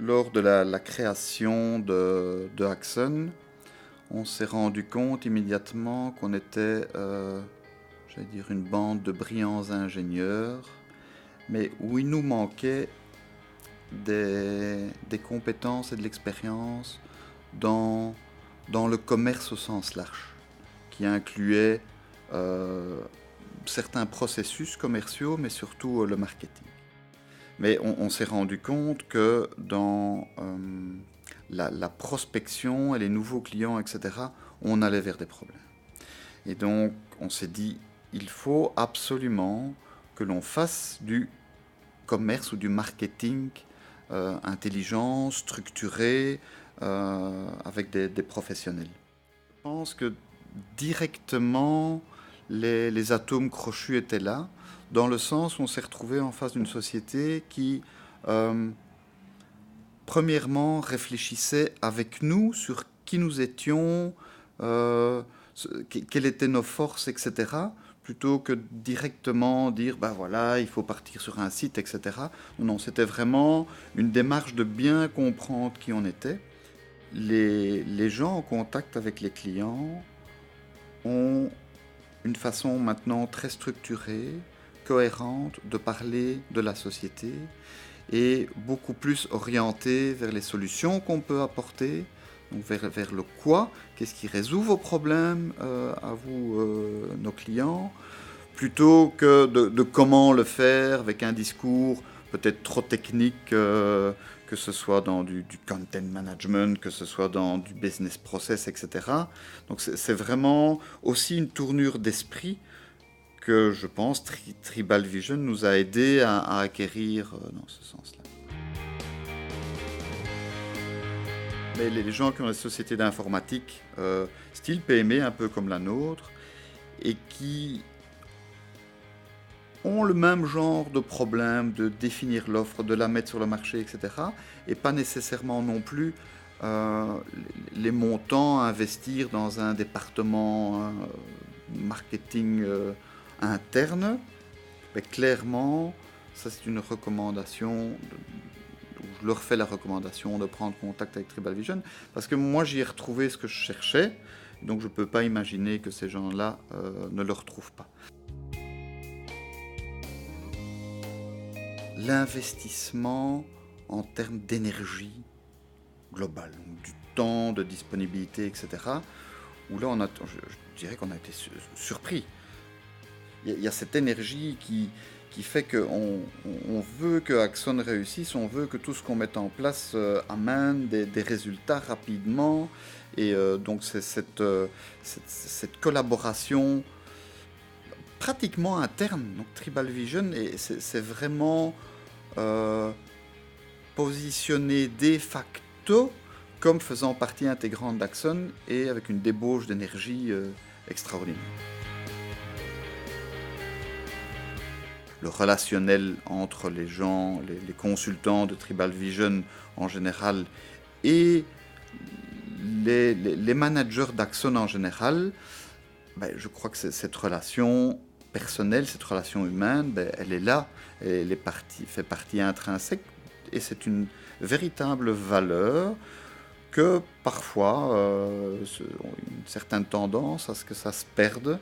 Lors de la création de Axon, on s'est rendu compte immédiatement qu'on était, j'allais dire, une bande de brillants ingénieurs, mais où il nous manquait des compétences et de l'expérience dans, dans le commerce au sens large, qui incluait certains processus commerciaux, mais surtout le marketing. Mais on s'est rendu compte que dans la prospection et les nouveaux clients, etc., on allait vers des problèmes. Et donc, on s'est dit, il faut absolument que l'on fasse du commerce ou du marketing intelligent, structuré, avec des professionnels. Je pense que directement, les atomes crochus étaient là, dans le sens où on s'est retrouvé en face d'une société qui, premièrement, réfléchissait avec nous sur qui nous étions, quelles étaient nos forces, etc., plutôt que directement dire, ben voilà, il faut partir sur un site, etc. Non, c'était vraiment une démarche de bien comprendre qui on était. Les gens en contact avec les clients ont une façon maintenant très structurée, cohérente de parler de la société et beaucoup plus orientée vers les solutions qu'on peut apporter, donc vers le quoi, qu'est-ce qui résout vos problèmes à vous, nos clients, plutôt que de comment le faire avec un discours peut-être trop technique, que ce soit dans du content management, que ce soit dans du business process, etc. Donc c'est vraiment aussi une tournure d'esprit que je pense Tribal Vision nous a aidé à acquérir dans ce sens-là. Mais les gens qui ont des sociétés d'informatique, style PME, un peu comme la nôtre, et qui ont le même genre de problème de définir l'offre, de la mettre sur le marché, etc. Et pas nécessairement non plus les montants à investir dans un département marketing interne. Mais clairement, ça c'est une recommandation, je leur fais la recommandation de prendre contact avec Tribal Vision, parce que moi j'y ai retrouvé ce que je cherchais, donc je ne peux pas imaginer que ces gens-là ne le retrouvent pas. L'investissement en termes d'énergie globale, du temps, de disponibilité, etc., où là, je dirais qu'on a été surpris. Il y a cette énergie qui fait qu'on veut que Axon réussisse, on veut que tout ce qu'on mette en place amène des résultats rapidement. Et donc, c'est cette collaboration pratiquement interne. Donc, Tribal Vision, c'est vraiment positionné de facto comme faisant partie intégrante d'Axon et avec une débauche d'énergie extraordinaire. Le relationnel entre les gens, les consultants de Tribal Vision en général et les managers d'Axon en général, ben, je crois que cette relation personnelle, cette relation humaine, ben, elle est là, elle fait partie intrinsèque et c'est une véritable valeur que parfois une certaine tendance à ce que ça se perde,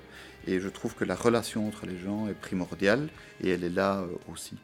et je trouve que la relation entre les gens est primordiale et elle est là aussi.